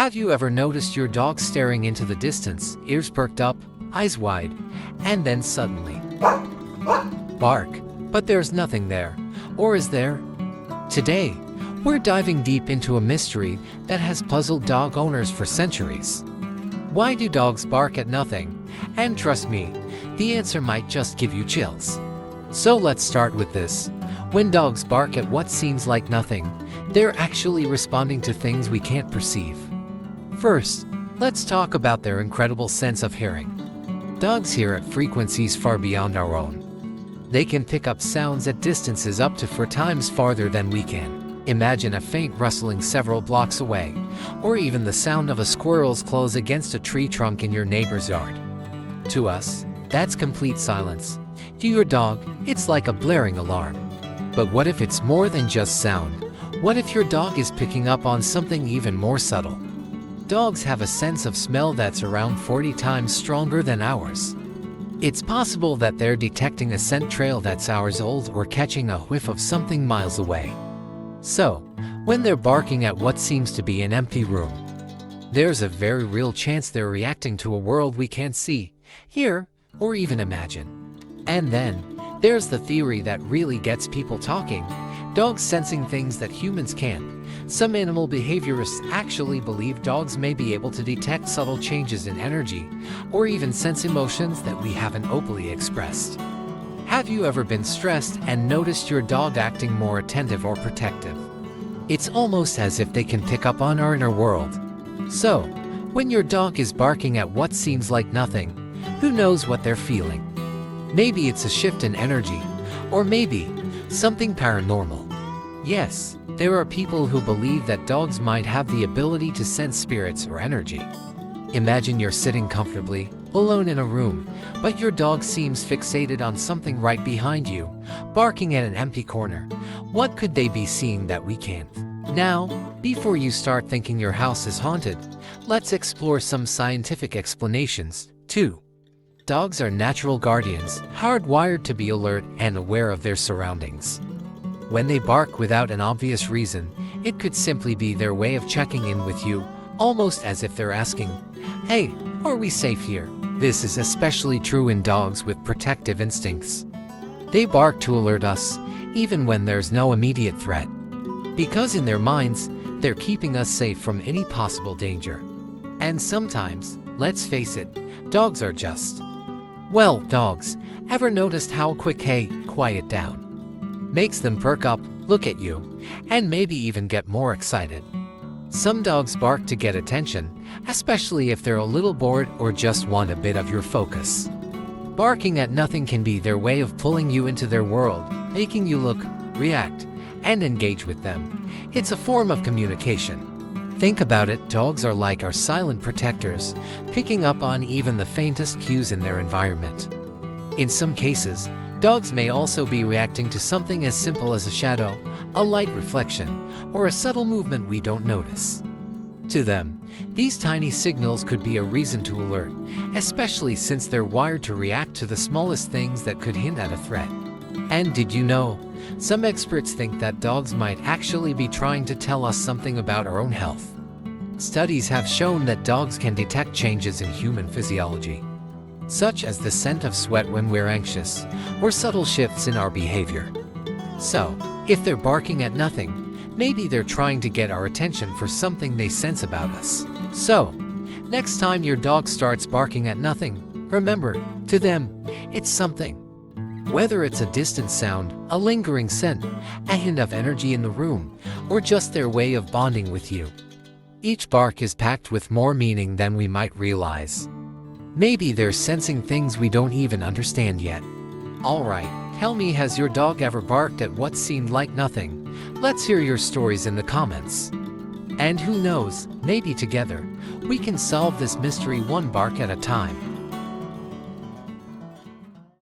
Have you ever noticed your dog staring into the distance, ears perked up, eyes wide, and then suddenly bark, but there's nothing there? Or is there? Today, we're diving deep into a mystery that has puzzled dog owners for centuries. Why do dogs bark at nothing? And trust me, the answer might just give you chills. So let's start with this. When dogs bark at what seems like nothing, they're actually responding to things we can't perceive. First, let's talk about their incredible sense of hearing. Dogs hear at frequencies far beyond our own. They can pick up sounds at distances up to 4 times farther than we can. Imagine a faint rustling several blocks away, or even the sound of a squirrel's claws against a tree trunk in your neighbor's yard. To us, that's complete silence. To your dog, it's like a blaring alarm. But what if it's more than just sound? What if your dog is picking up on something even more subtle? Dogs have a sense of smell that's around 40 times stronger than ours. It's possible that they're detecting a scent trail that's hours old or catching a whiff of something miles away. So, when they're barking at what seems to be an empty room, there's a very real chance they're reacting to a world we can't see, hear, or even imagine. And then, there's the theory that really gets people talking: dogs sensing things that humans can't. Some animal behaviorists actually believe dogs may be able to detect subtle changes in energy, or even sense emotions that we haven't openly expressed. Have you ever been stressed and noticed your dog acting more attentive or protective? It's almost as if they can pick up on our inner world. So, when your dog is barking at what seems like nothing, who knows what they're feeling? Maybe it's a shift in energy, or maybe something paranormal. Yes, there are people who believe that dogs might have the ability to sense spirits or energy. Imagine you're sitting comfortably, alone in a room, but your dog seems fixated on something right behind you, barking at an empty corner. What could they be seeing that we can't? Now, before you start thinking your house is haunted, let's explore some scientific explanations, too. Dogs are natural guardians, hardwired to be alert and aware of their surroundings. When they bark without an obvious reason, it could simply be their way of checking in with you, almost as if they're asking, "Hey, are we safe here?" This is especially true in dogs with protective instincts. They bark to alert us, even when there's no immediate threat. Because in their minds, they're keeping us safe from any possible danger. And sometimes, let's face it, dogs are just, well, dogs. Ever noticed how quick "hey, quiet down" makes them perk up, look at you, and maybe even get more excited? Some dogs bark to get attention, especially if they're a little bored or just want a bit of your focus. Barking at nothing can be their way of pulling you into their world, making you look, react, and engage with them. It's a form of communication. Think about it, dogs are like our silent protectors, picking up on even the faintest cues in their environment. In some cases, dogs may also be reacting to something as simple as a shadow, a light reflection, or a subtle movement we don't notice. To them, these tiny signals could be a reason to alert, especially since they're wired to react to the smallest things that could hint at a threat. And did you know, some experts think that dogs might actually be trying to tell us something about our own health. Studies have shown that dogs can detect changes in human physiology, such as the scent of sweat when we're anxious, or subtle shifts in our behavior. So, if they're barking at nothing, maybe they're trying to get our attention for something they sense about us. So, next time your dog starts barking at nothing, remember, to them, it's something. Whether it's a distant sound, a lingering scent, a hint of energy in the room, or just their way of bonding with you. Each bark is packed with more meaning than we might realize. Maybe they're sensing things we don't even understand yet. Alright, tell me, has your dog ever barked at what seemed like nothing? Let's hear your stories in the comments. And who knows, maybe together, we can solve this mystery one bark at a time.